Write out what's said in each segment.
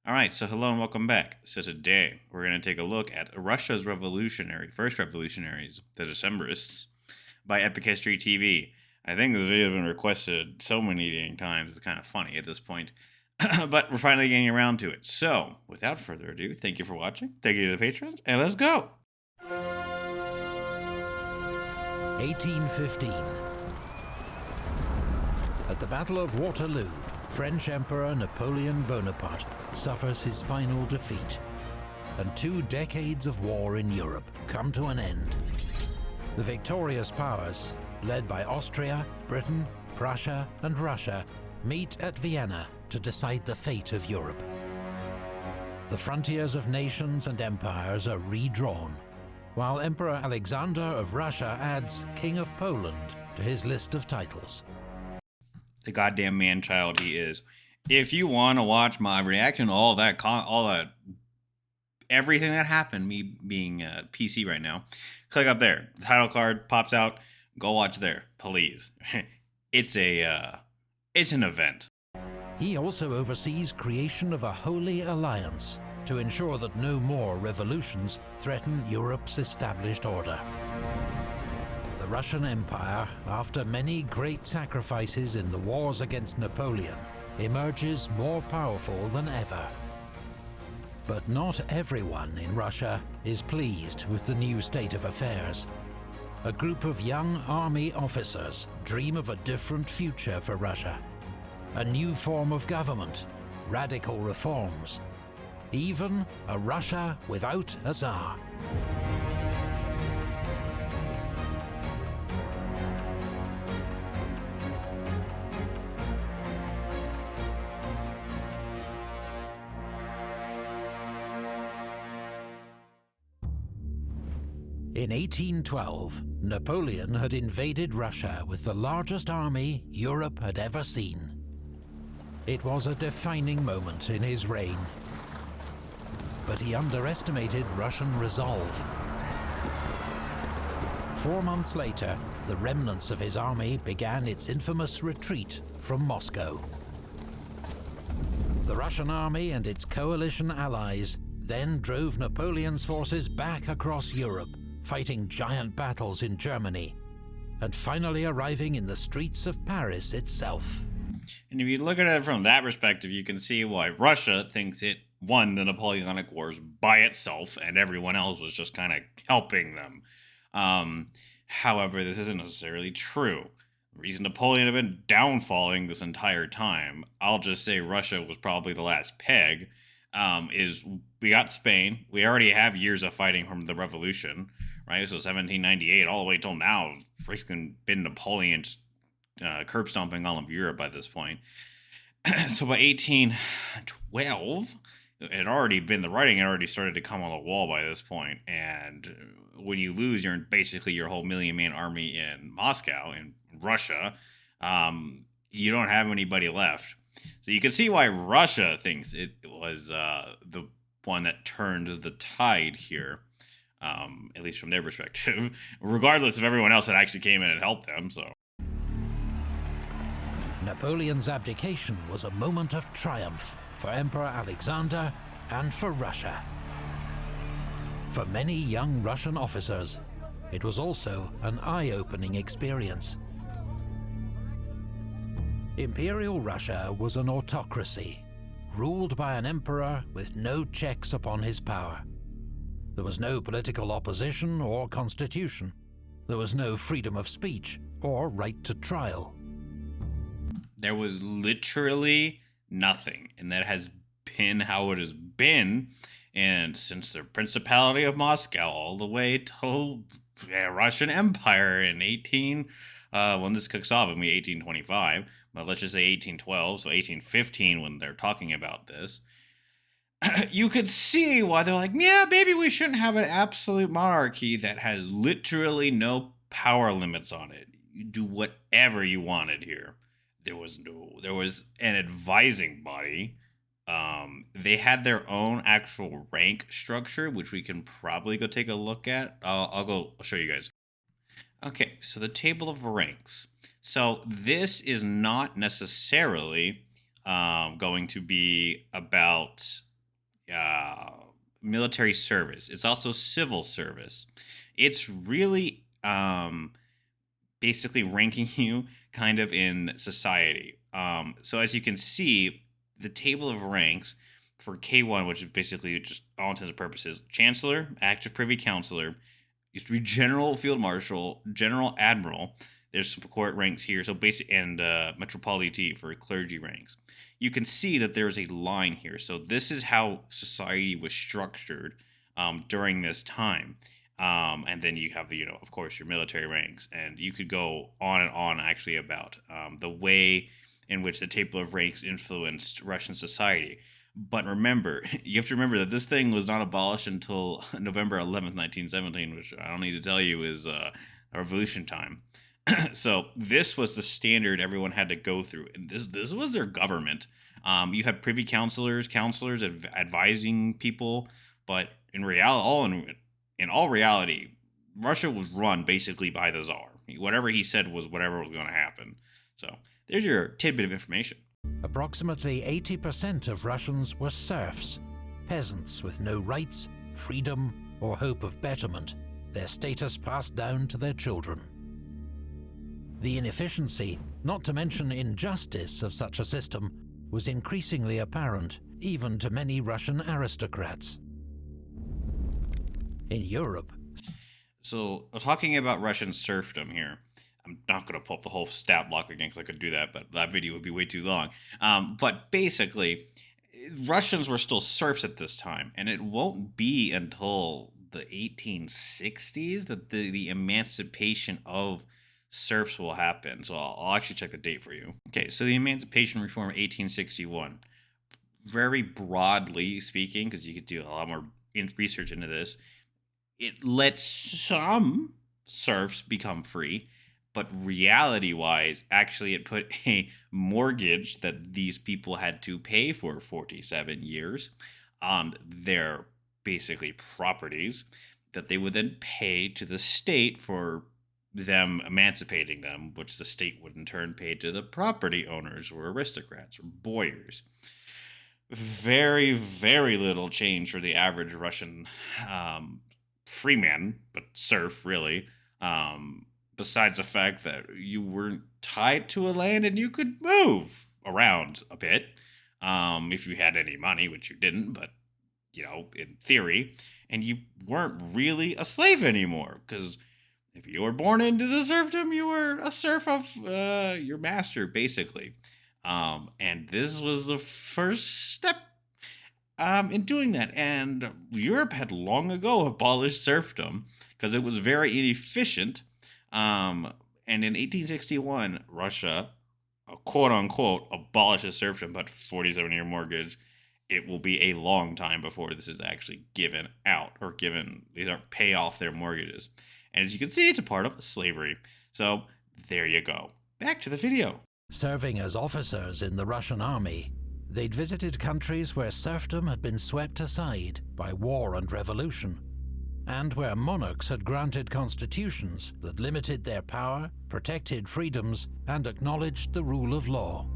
All right, so hello and welcome back. So today we're going to take a look at Russia's first revolutionaries, the Decembrists, by Epic History TV. I think this video has been requested so many dang times, it's kind of funny at this point. But we're finally getting around to it. So, without further ado, thank you for watching, thank you to the patrons, and let's go! 1815. At the Battle of Waterloo, French Emperor Napoleon Bonaparte suffers his final defeat, and 2 decades of war in Europe come to an end. The victorious powers, led by Austria, Britain, Prussia, and Russia, meet at Vienna to decide the fate of Europe. The frontiers of nations and empires are redrawn, while Emperor Alexander of Russia adds King of Poland to his list of titles. The goddamn man-child he is. If you want to watch my reaction to all that, everything that happened, me being PC right now, click up there. The title card pops out. Go watch there, please. It's an event. He also oversees creation of a holy alliance to ensure that no more revolutions threaten Europe's established order. The Russian Empire, after many great sacrifices in the wars against Napoleon, emerges more powerful than ever. But not everyone in Russia is pleased with the new state of affairs. A group of young army officers dream of a different future for Russia. A new form of government, radical reforms, even a Russia without a Tsar. In 1812, Napoleon had invaded Russia with the largest army Europe had ever seen. It was a defining moment in his reign. But he underestimated Russian resolve. 4 months later, the remnants of his army began its infamous retreat from Moscow. The Russian army and its coalition allies then drove Napoleon's forces back across Europe, fighting giant battles in Germany, and finally arriving in the streets of Paris itself. And if you look at it from that perspective, you can see why Russia thinks it won the Napoleonic Wars by itself, and everyone else was just kind of helping them. However, this isn't necessarily true. The reason Napoleon had been downfalling this entire time, I'll just say Russia was probably the last peg, is we got Spain. We already have years of fighting from the Revolution, right? So 1798 all the way till now, freaking been Napoleon just curb stomping all of Europe by this point. So by 1812, the writing had already started to come on the wall by this point. And when you lose basically your whole million-man army in Moscow, in Russia, you don't have anybody left. So you can see why Russia thinks it was the one that turned the tide here, at least from their perspective, regardless of everyone else that actually came in and helped them. So Napoleon's abdication was a moment of triumph for Emperor Alexander and for Russia. For many young Russian officers, it was also an eye-opening experience. Imperial Russia was an autocracy, ruled by an emperor with no checks upon his power. There was no political opposition or constitution. There was no freedom of speech or right to trial. There was literally nothing, and that has been how it has been, and since the Principality of Moscow all the way to Russian Empire in when this kicks off, it'll be 1825, but let's just say 1812, so 1815 when they're talking about this. You could see why they're like, yeah, maybe we shouldn't have an absolute monarchy that has literally no power limits on it. You do whatever you wanted here. There was an advising body. They had their own actual rank structure, which we can probably go take a look at. I'll show you guys. Okay, so the table of ranks. So this is not necessarily going to be about military service. It's also civil service. It's really basically ranking you kind of in society. So as you can see, the table of ranks for K1, which is basically just all intents and purposes, Chancellor, Active Privy Councillor, used to be General Field Marshal, General Admiral. There's some court ranks here, so basic and Metropoliti for clergy ranks. You can see that there's a line here. So this is how society was structured during this time. And then you have the, of course, your military ranks, and you could go on and on actually about the way in which the table of ranks influenced Russian society. But remember, you have to remember that this thing was not abolished until November 11th, 1917, which I don't need to tell you is revolution time. So this was the standard everyone had to go through. And this was their government. You had privy counselors advising people, but in all reality, Russia was run basically by the Tsar. Whatever he said was whatever was going to happen. So there's your tidbit of information. Approximately 80% of Russians were serfs, peasants with no rights, freedom, or hope of betterment, their status passed down to their children. The inefficiency, not to mention injustice, of such a system was increasingly apparent even to many Russian aristocrats. In Europe... So, talking about Russian serfdom here, I'm not going to pull up the whole stat block again because I could do that, but that video would be way too long. But basically, Russians were still serfs at this time, and it won't be until the 1860s that the emancipation of serfs will happen. So I'll actually check the date for you. Okay, so the Emancipation Reform of 1861. Very broadly speaking, because you could do a lot more research into this, it lets some serfs become free, but reality-wise, actually it put a mortgage that these people had to pay for 47 years on their basically properties that they would then pay to the state for them emancipating them, which the state would in turn pay to the property owners or aristocrats or boyars. Very, very little change for the average Russian freeman, but serf, really, besides the fact that you weren't tied to a land and you could move around a bit if you had any money, which you didn't, but, in theory, and you weren't really a slave anymore, because if you were born into the serfdom, you were a serf of your master, basically. And this was the first step in doing that. And Europe had long ago abolished serfdom because it was very inefficient. And in 1861, Russia, quote unquote, abolishes serfdom, but 47-year mortgage. It will be a long time before this is actually given out or these are pay off their mortgages. And as you can see, it's a part of slavery. So there you go. Back to the video. Serving as officers in the Russian army, they'd visited countries where serfdom had been swept aside by war and revolution, and where monarchs had granted constitutions that limited their power, protected freedoms, and acknowledged the rule of law.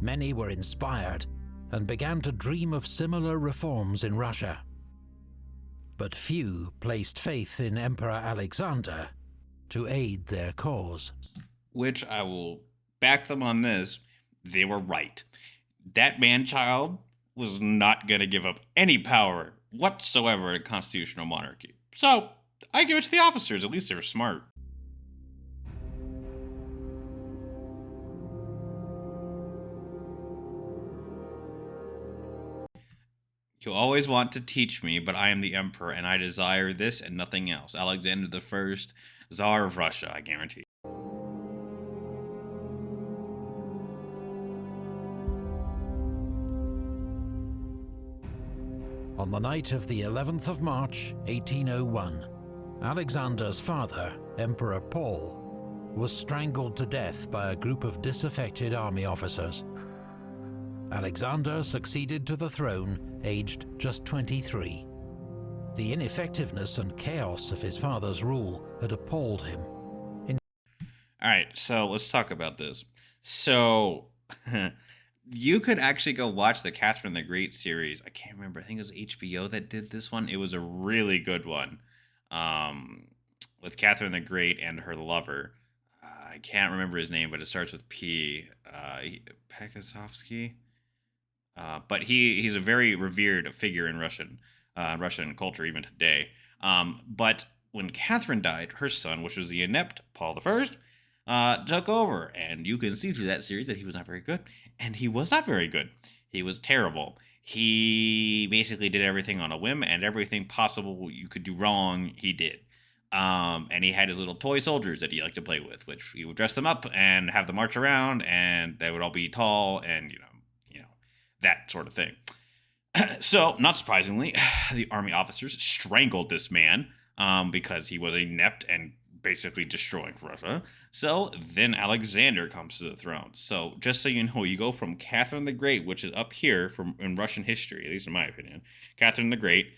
Many were inspired and began to dream of similar reforms in Russia. But few placed faith in Emperor Alexander to aid their cause. Which I will back them on this. They were right. That man-child was not going to give up any power whatsoever in a constitutional monarchy. So, I give it to the officers. At least they were smart. You always want to teach me, but I am the emperor, and I desire this and nothing else. Alexander the First, Tsar of Russia, I guarantee. On the night of the 11th of March, 1801, Alexander's father, Emperor Paul, was strangled to death by a group of disaffected army officers. Alexander succeeded to the throne, aged just 23. The ineffectiveness and chaos of his father's rule had appalled him. All right, so let's talk about this. So, You could actually go watch the Catherine the Great series. I can't remember. I think it was HBO that did this one. It was a really good one, um, with Catherine the Great and her lover. I can't remember his name, but it starts with P. Pekasovsky. But he's a very revered figure in Russian culture even today. But when Catherine died, her son, which was the inept Paul the First, took over, and you can see through that series that he was not very good, and he was not very good. He was terrible. He basically did everything on a whim, and everything possible you could do wrong, he did. And he had his little toy soldiers that he liked to play with, which he would dress them up and have them march around, and they would all be tall, and that sort of thing. So, not surprisingly, the army officers strangled this man because he was inept and basically destroying Russia. So then Alexander comes to the throne. So just so you know, you go from Catherine the Great, which is up here from in Russian history, at least in my opinion, Catherine the Great,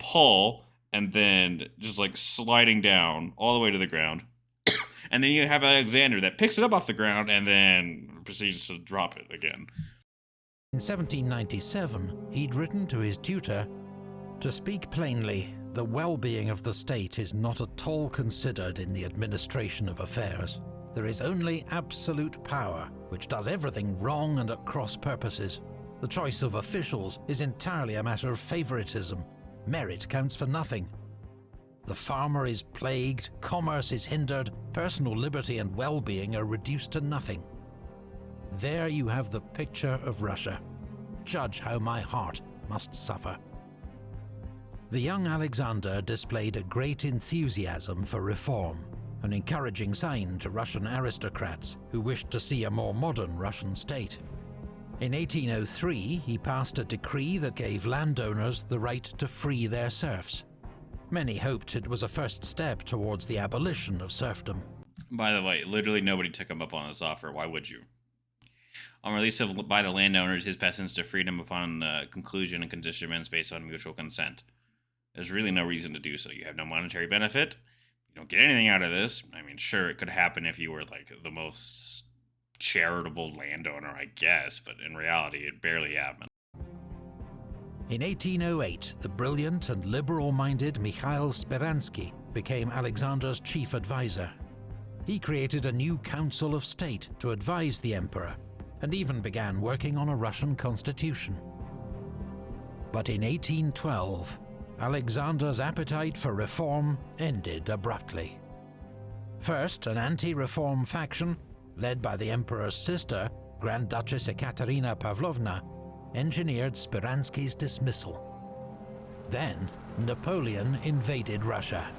Paul, and then just like sliding down all the way to the ground. And then you have Alexander that picks it up off the ground and then proceeds to drop it again. In 1797, he'd written to his tutor, "To speak plainly, the well-being of the state is not at all considered in the administration of affairs. There is only absolute power, which does everything wrong and at cross purposes. The choice of officials is entirely a matter of favoritism. Merit counts for nothing. The farmer is plagued, commerce is hindered, personal liberty and well-being are reduced to nothing. There you have the picture of Russia. Judge how my heart must suffer." The young Alexander displayed a great enthusiasm for reform, an encouraging sign to Russian aristocrats who wished to see a more modern Russian state. In 1803, he passed a decree that gave landowners the right to free their serfs. Many hoped it was a first step towards the abolition of serfdom. By the way, literally nobody took him up on this offer. Why would you? On release by the landowners, his peasants to freedom upon conclusion and conditions based on mutual consent. There's really no reason to do so. You have no monetary benefit. You don't get anything out of this. I mean, sure, it could happen if you were like the most charitable landowner, I guess, but in reality, it barely happened. In 1808, the brilliant and liberal-minded Mikhail Speransky became Alexander's chief advisor. He created a new Council of State to advise the emperor, and even began working on a Russian constitution. But in 1812, Alexander's appetite for reform ended abruptly. First, an anti-reform faction, led by the emperor's sister, Grand Duchess Ekaterina Pavlovna, engineered Speransky's dismissal. Then, Napoleon invaded Russia.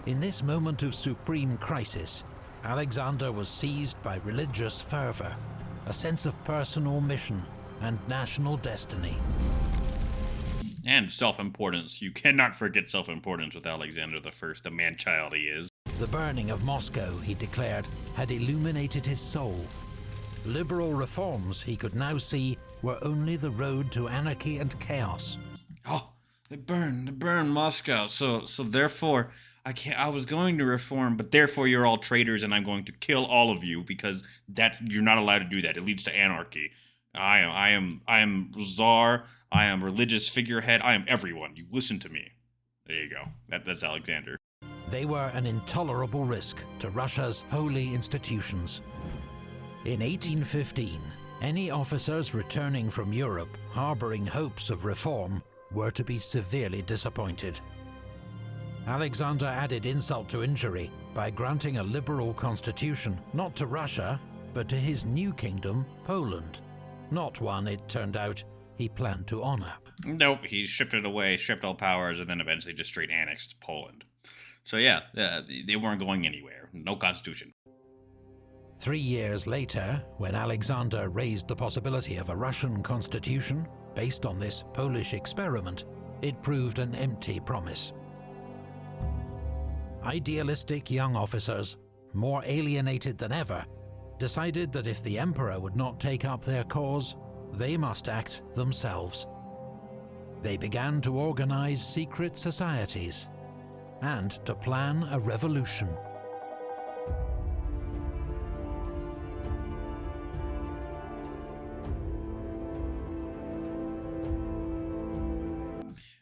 In this moment of supreme crisis, Alexander was seized by religious fervor, a sense of personal mission and national destiny. And self-importance. You cannot forget self-importance with Alexander the First, the man-child he is. The burning of Moscow, he declared, had illuminated his soul. Liberal reforms, he could now see, were only the road to anarchy and chaos. Oh, they burn Moscow. So therefore, I was going to reform, but therefore you're all traitors and I'm going to kill all of you because you're not allowed to do that. It leads to anarchy. I am czar. I am religious figurehead. I am everyone. You listen to me. There you go. That's Alexander. They were an intolerable risk to Russia's holy institutions. In 1815, any officers returning from Europe harboring hopes of reform were to be severely disappointed. Alexander added insult to injury by granting a liberal constitution not to Russia, but to his new kingdom, Poland. Not one, it turned out, he planned to honor. Nope, he stripped it away, stripped all powers, and then eventually just straight annexed Poland. So yeah, they weren't going anywhere. No constitution. 3 years later, when Alexander raised the possibility of a Russian constitution based on this Polish experiment, it proved an empty promise. Idealistic young officers, more alienated than ever, decided that if the emperor would not take up their cause, they must act themselves. They began to organize secret societies and to plan a revolution.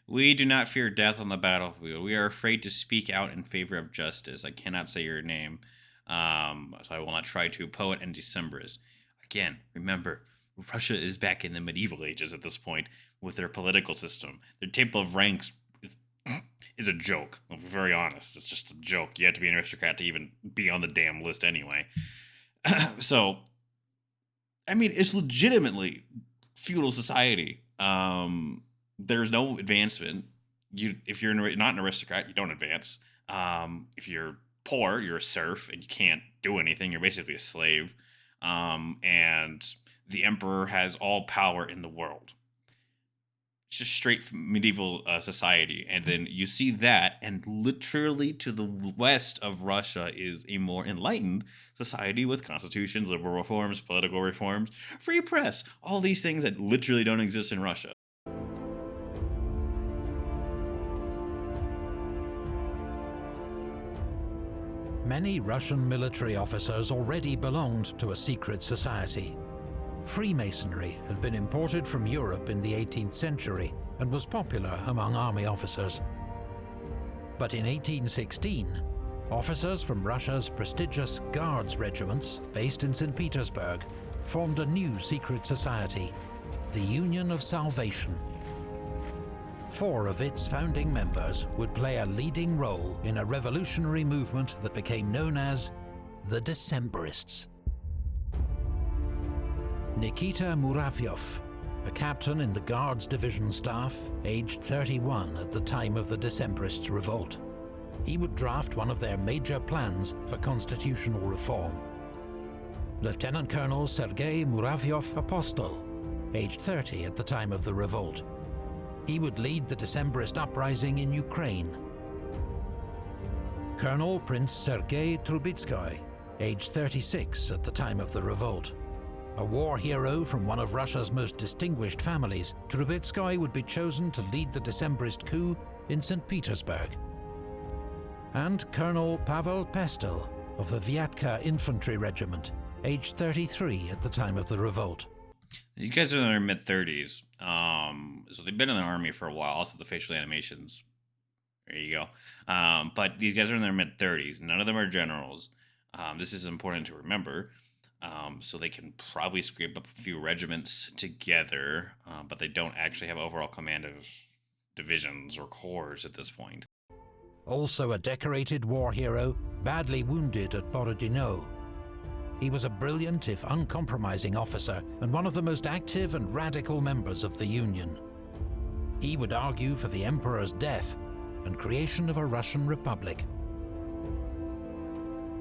We do not fear death on the battlefield. We are afraid to speak out in favor of justice. I cannot say your name, so I will not try to. Poet and Decembrist. Again, remember, Russia is back in the medieval ages at this point with their political system. Their table of ranks is a joke. I'll be very honest. It's just a joke. You have to be an aristocrat to even be on the damn list anyway. So, I mean, it's legitimately feudal society. There's no advancement. If you're not an aristocrat, you don't advance. If you're poor, you're a serf, and you can't do anything. You're basically a slave. And the emperor has all power in the world. It's just straight medieval society. And then you see that, and literally to the west of Russia is a more enlightened society with constitutions, liberal reforms, political reforms, free press, all these things that literally don't exist in Russia. Many Russian military officers already belonged to a secret society. Freemasonry had been imported from Europe in the 18th century and was popular among army officers. But in 1816, officers from Russia's prestigious Guards regiments, based in St. Petersburg, formed a new secret society, the Union of Salvation. 4 of its founding members would play a leading role in a revolutionary movement that became known as the Decembrists. Nikita Muravyov, a captain in the Guards Division staff, aged 31 at the time of the Decembrists' revolt. He would draft one of their major plans for constitutional reform. Lieutenant Colonel Sergei Muravyov Apostol, aged 30 at the time of the revolt. He would lead the Decembrist uprising in Ukraine. Colonel Prince Sergei Trubetskoy, aged 36 at the time of the revolt. A war hero from one of Russia's most distinguished families, Trubetskoy would be chosen to lead the Decembrist coup in St. Petersburg. And Colonel Pavel Pestel of the Vyatka Infantry Regiment, aged 33 at the time of the revolt. These guys are in their mid-30s, so they've been in the army for a while. Also, the facial animations, there you go. But these guys are in their mid-30s. None of them are generals. This is important to remember. So they can probably scrape up a few regiments together, but they don't actually have overall command of divisions or corps at this point. Also a decorated war hero, badly wounded at Borodino. He was a brilliant, if uncompromising officer, and one of the most active and radical members of the Union. He would argue for the Emperor's death and creation of a Russian Republic.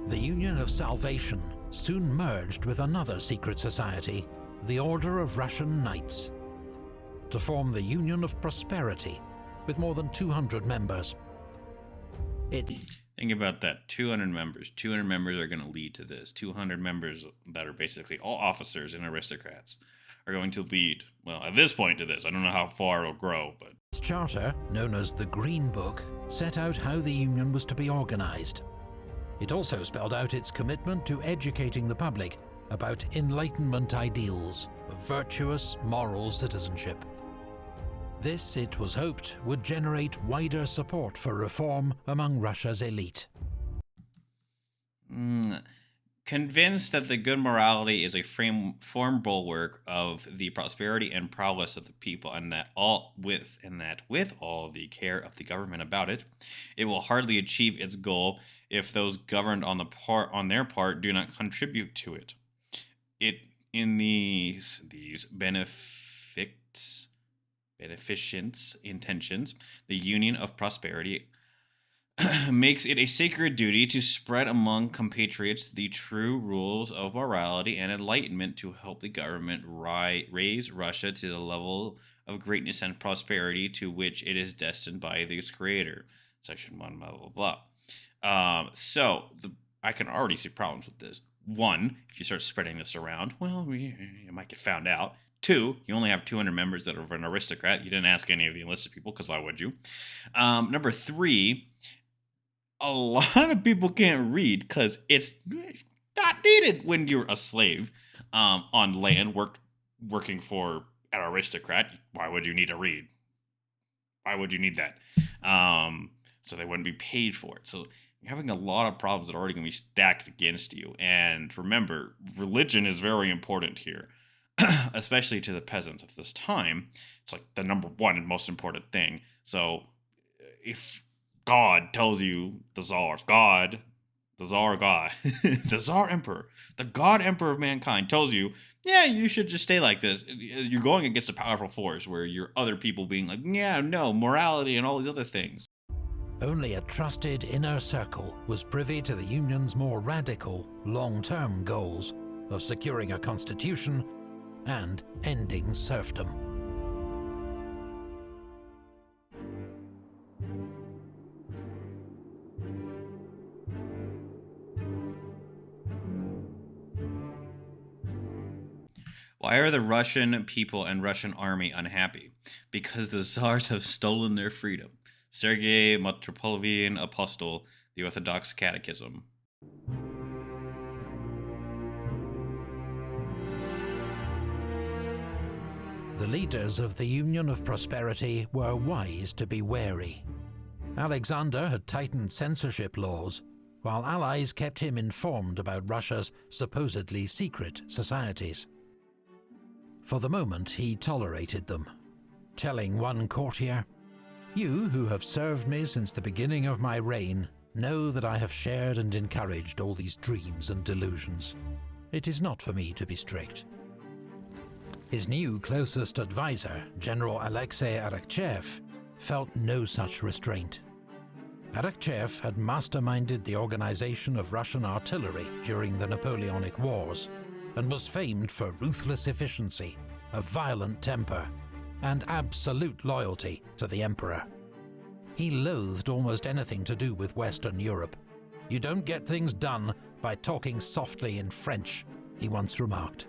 The Union of Salvation soon merged with another secret society, the Order of Russian Knights, to form the Union of Prosperity, with more than 200 members. Think about that, 200 members. 200 members are going to lead to this. 200 members that are basically all officers and aristocrats are going to lead, well, at this point to this. I don't know how far it'll grow, but... Its charter, known as the Green Book, set out how the Union was to be organized. It also spelled out its commitment to educating the public about Enlightenment ideals of virtuous, moral citizenship. This, it was hoped, would generate wider support for reform among Russia's elite. Convinced that the good morality is a firm bulwark of the prosperity and prowess of the people, and that with all the care of the government about it, it will hardly achieve its goal if those governed on their part do not contribute to it. It in these beneficent intentions, the Union of Prosperity makes it a sacred duty to spread among compatriots the true rules of morality and enlightenment to help the government raise Russia to the level of greatness and prosperity to which it is destined by its creator. Section 1, blah, blah, blah. I can already see problems with this. 1, if you start spreading this around, well, you might get found out. 2, you only have 200 members that are an aristocrat. You didn't ask any of the enlisted people, because why would you? Number 3, a lot of people can't read because it's not needed when you're a slave on land working for an aristocrat. Why would you need to read? why would you need that? So they wouldn't be paid for it. So you're having a lot of problems that are already going to be stacked against you. And remember, religion is very important here, especially to the peasants of this time. It's like the number one and most important thing. So if God tells you, the Tsar, if God, the Tsar God, the Tsar Emperor, the God Emperor of mankind tells you, yeah, you should just stay like this, you're going against a powerful force where you're other people being like, yeah, no, morality and all these other things. Only a trusted inner circle was privy to the Union's more radical, long-term goals of securing a constitution and ending serfdom. Why are the Russian people and Russian army unhappy? Because the Tsars have stolen their freedom. Sergei Metropolitan Apostle, the Orthodox Catechism. The leaders of the Union of Prosperity were wise to be wary. Alexander had tightened censorship laws, while allies kept him informed about Russia's supposedly secret societies. For the moment, he tolerated them, telling one courtier, "You who have served me since the beginning of my reign know that I have shared and encouraged all these dreams and delusions. It is not for me to be strict." His new closest advisor, General Alexei Arakchev, felt no such restraint. Arakchev had masterminded the organization of Russian artillery during the Napoleonic Wars, and was famed for ruthless efficiency, a violent temper, and absolute loyalty to the Emperor. He loathed almost anything to do with Western Europe. "You don't get things done by talking softly in French," he once remarked.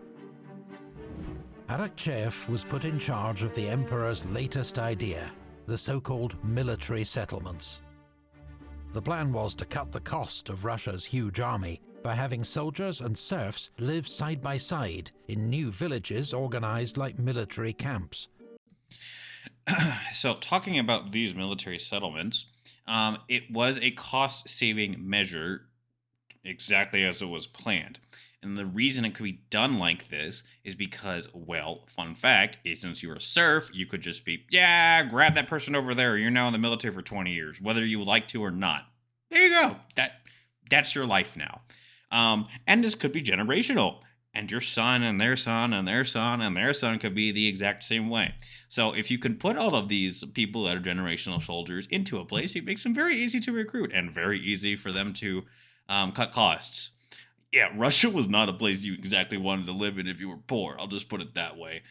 Arakchev was put in charge of the Emperor's latest idea, the so-called military settlements. The plan was to cut the cost of Russia's huge army by having soldiers and serfs live side by side in new villages organized like military camps. So, talking about these military settlements, it was a cost saving measure exactly as it was planned. And the reason it could be done like this is because, well, fun fact is since you were a serf, you could just be, yeah, grab that person over there. You're now in the military for 20 years, whether you would like to or not. There you go. That's your life now. And this could be generational. And your son and their son and their son and their son could be the exact same way. So if you can put all of these people that are generational soldiers into a place, it makes them very easy to recruit and very easy for them to cut costs. Yeah, Russia was not a place you exactly wanted to live in if you were poor. I'll just put it that way.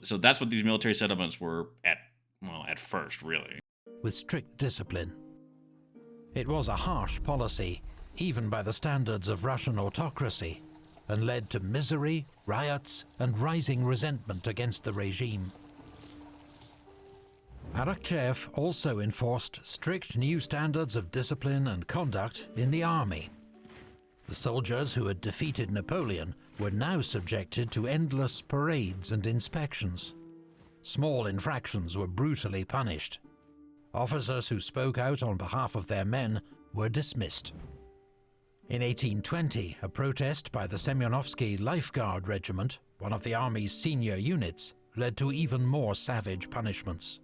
So that's what these military settlements were at first, really. With strict discipline. It was a harsh policy, even by the standards of Russian autocracy, and led to misery, riots, and rising resentment against the regime. Arakchev also enforced strict new standards of discipline and conduct in the army. The soldiers who had defeated Napoleon were now subjected to endless parades and inspections. Small infractions were brutally punished. Officers who spoke out on behalf of their men were dismissed. In 1820, a protest by the Semyonovsky Life Guard Regiment, one of the army's senior units, led to even more savage punishments.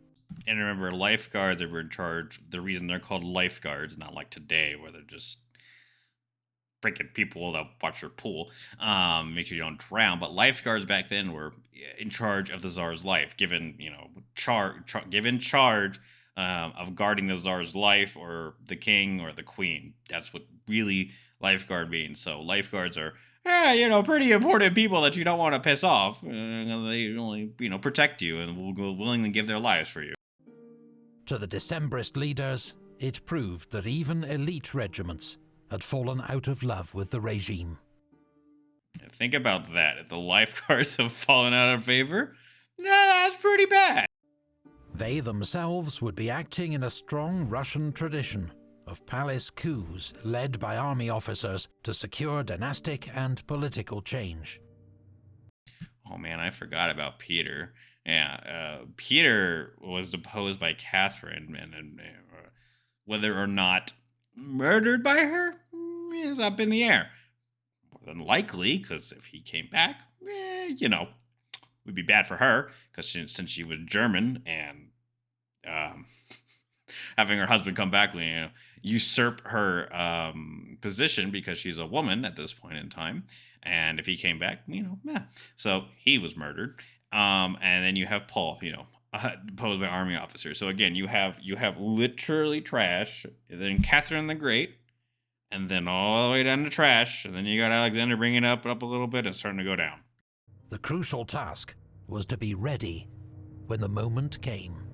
And remember, lifeguards were in charge. The reason they're called lifeguards, not like today, where they're just freaking people that watch your pool, make sure you don't drown. But lifeguards back then were in charge of the Tsar's life, given charge of guarding the Tsar's life or the king or the queen. That's what really lifeguard means. So lifeguards are, pretty important people that you don't want to piss off. They only, protect you and will willingly give their lives for you. To the Decembrist leaders, it proved that even elite regiments had fallen out of love with the regime. Think about that. If the lifeguards have fallen out of favor, that's pretty bad. They themselves would be acting in a strong Russian tradition of palace coups led by army officers to secure dynastic and political change. Oh man, I forgot about Peter. Yeah, Peter was deposed by Catherine, and whether or not murdered by her is up in the air. More than likely, because if he came back, would be bad for her, because since she was German and um, having her husband come back, usurp her position because she's a woman at this point in time. And if he came back, so he was murdered. And then you have Paul, posed by army officers. So again, you have literally trash. Then Catherine the Great, and then all the way down to trash. And then you got Alexander bringing it up a little bit and starting to go down. The crucial task was to be ready when the moment came.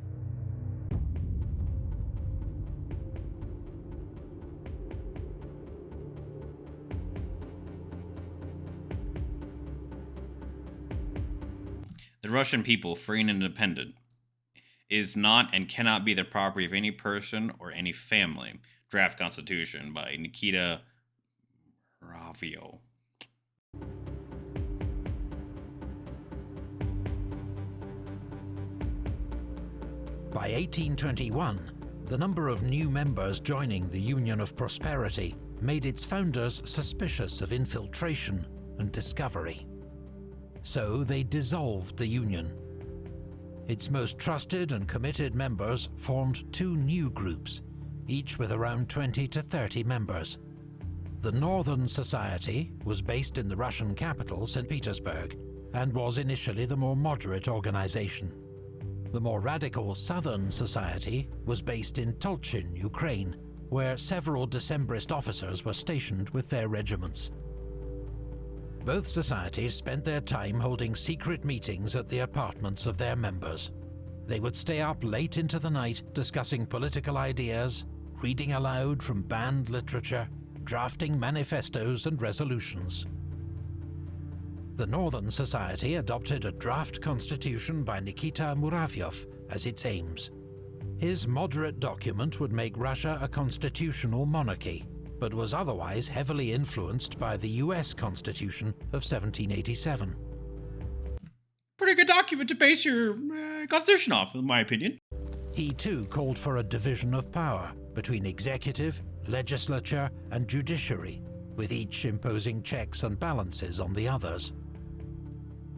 The Russian people, free and independent, is not and cannot be the property of any person or any family. Draft Constitution by Nikita Ravio. By 1821, the number of new members joining the Union of Prosperity made its founders suspicious of infiltration and discovery. So they dissolved the Union. Its most trusted and committed members formed two new groups, each with around 20 to 30 members. The Northern Society was based in the Russian capital, St. Petersburg, and was initially the more moderate organization. The more radical Southern Society was based in Tulchin, Ukraine, where several Decembrist officers were stationed with their regiments. Both societies spent their time holding secret meetings at the apartments of their members. They would stay up late into the night discussing political ideas, reading aloud from banned literature, drafting manifestos and resolutions. The Northern Society adopted a draft constitution by Nikita Muravyov as its aims. His moderate document would make Russia a constitutional monarchy, but was otherwise heavily influenced by the US Constitution of 1787. Pretty good document to base your constitution off, in my opinion. He too called for a division of power between executive, legislature, and judiciary, with each imposing checks and balances on the others.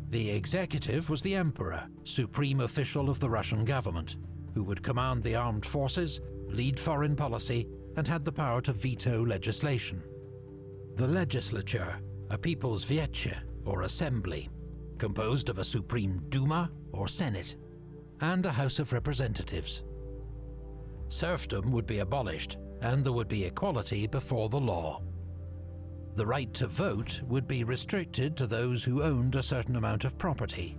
The executive was the emperor, supreme official of the Russian government, who would command the armed forces, lead foreign policy, and had the power to veto legislation. The legislature, a people's Vyeche, or assembly, composed of a Supreme Duma, or Senate, and a House of Representatives. Serfdom would be abolished, and there would be equality before the law. The right to vote would be restricted to those who owned a certain amount of property.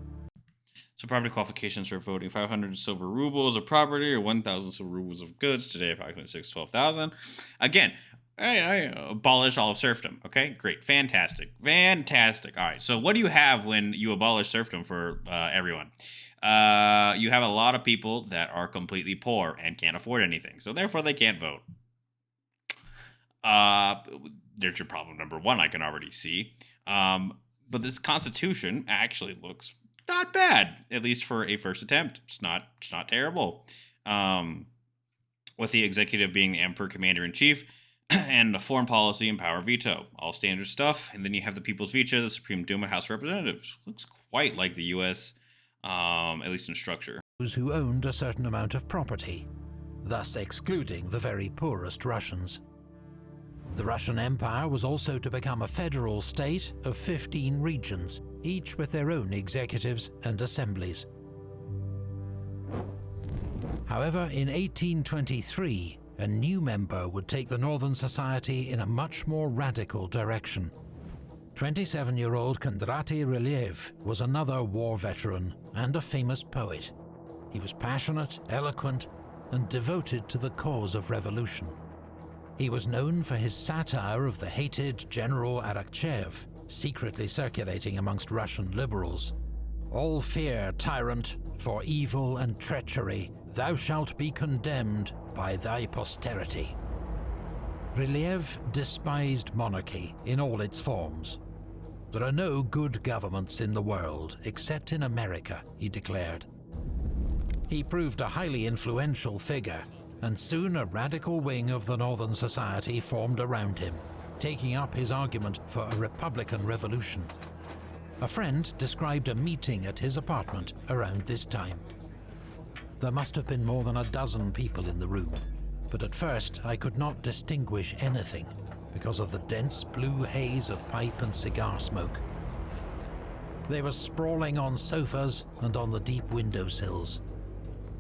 So property qualifications for voting: 500 silver rubles of property or 1,000 silver rubles of goods. Today, approximately 12,000. Again, I abolish all of serfdom. Okay, great, fantastic. All right, so what do you have when you abolish serfdom for everyone? You have a lot of people that are completely poor and can't afford anything, so therefore they can't vote. There's your problem number one, I can already see. But this constitution actually looks not bad, at least for a first attempt. It's not terrible. With the executive being the emperor, commander-in-chief, and the foreign policy and power veto. All standard stuff. And then you have the People's Veto, the Supreme Duma, House of Representatives. Looks quite like the U.S., at least in structure. Those who owned a certain amount of property, thus excluding the very poorest Russians. The Russian Empire was also to become a federal state of 15 regions, each with their own executives and assemblies. However, in 1823, a new member would take the Northern Society in a much more radical direction. 27-year-old Kondraty Rylyev was another war veteran and a famous poet. He was passionate, eloquent, and devoted to the cause of revolution. He was known for his satire of the hated General Arakcheyev, secretly circulating amongst Russian liberals. "All fear, tyrant, for evil and treachery, thou shalt be condemned by thy posterity." Rylyev despised monarchy in all its forms. "There are no good governments in the world, except in America," he declared. He proved a highly influential figure, and soon a radical wing of the Northern Society formed around him, taking up his argument for a republican revolution. A friend described a meeting at his apartment around this time. "There must have been more than a dozen people in the room, but at first I could not distinguish anything because of the dense blue haze of pipe and cigar smoke. They were sprawling on sofas and on the deep windowsills.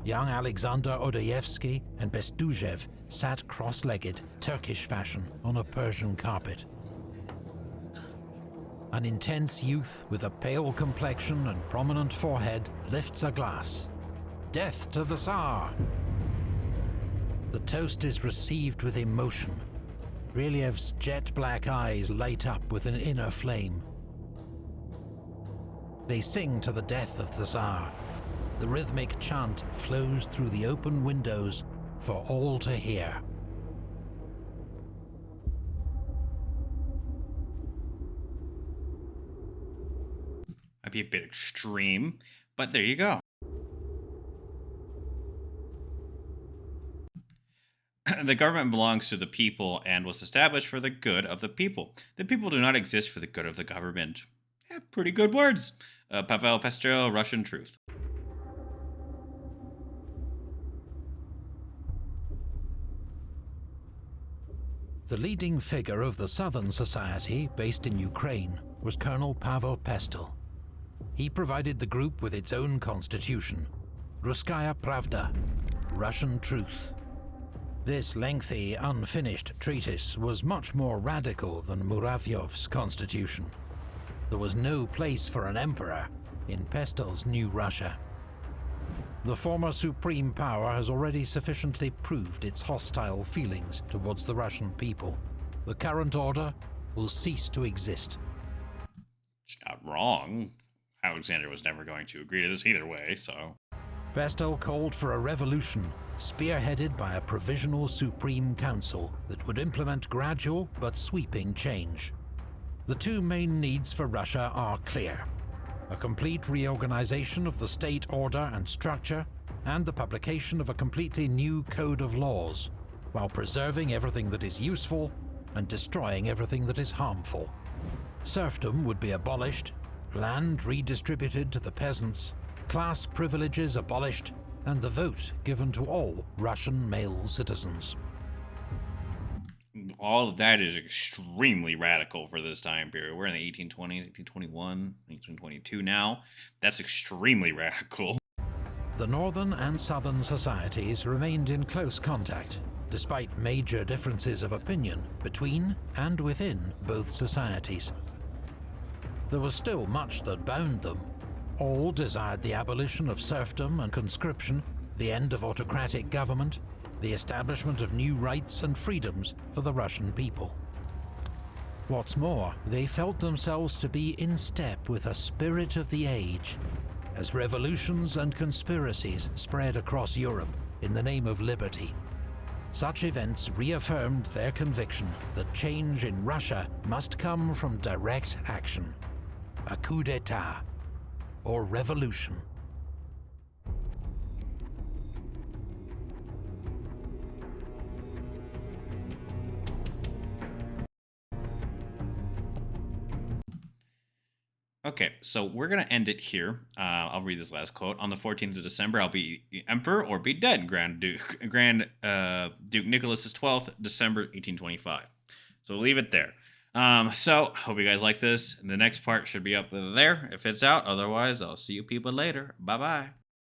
Young Alexander Odojevsky and Bestujev sat cross-legged, Turkish fashion, on a Persian carpet. An intense youth with a pale complexion and prominent forehead lifts a glass. 'Death to the Tsar!' The toast is received with emotion. Ryliev's jet-black eyes light up with an inner flame. They sing to the death of the Tsar. The rhythmic chant flows through the open windows for all to hear. Might be a bit extreme, but there you go. The government belongs to the people and was established for the good of the people. The people do not exist for the good of the government. Yeah, pretty good words. Pavel Pastel, Russian Truth. The leading figure of the Southern Society, based in Ukraine, was Colonel Pavel Pestel. He provided the group with its own constitution, Russkaya Pravda, Russian Truth. This lengthy, unfinished treatise was much more radical than Muravyov's constitution. There was no place for an emperor in Pestel's new Russia. The former supreme power has already sufficiently proved its hostile feelings towards the Russian people. The current order will cease to exist. It's not wrong. Alexander was never going to agree to this either way, so... Pestel called for a revolution, spearheaded by a provisional Supreme Council that would implement gradual but sweeping change. The two main needs for Russia are clear: a complete reorganization of the state order and structure, and the publication of a completely new code of laws, while preserving everything that is useful and destroying everything that is harmful. Serfdom would be abolished, land redistributed to the peasants, class privileges abolished, and the vote given to all Russian male citizens. All of that is extremely radical for this time period. We're in the 1820s, 1821, 1822 now. That's extremely radical. The Northern and Southern societies remained in close contact, despite major differences of opinion between and within both societies. There was still much that bound them. All desired the abolition of serfdom and conscription, the end of autocratic government, the establishment of new rights and freedoms for the Russian people. What's more, they felt themselves to be in step with a spirit of the age, as revolutions and conspiracies spread across Europe in the name of liberty. Such events reaffirmed their conviction that change in Russia must come from direct action, a coup d'etat, or revolution. Okay, so we're going to end it here. I'll read this last quote. On the 14th of December, I'll be emperor or be dead, Grand Duke Nicholas XII, December 1825. So we'll leave it there. So hope you guys like this. The next part should be up there if it's out. Otherwise, I'll see you people later. Bye-bye.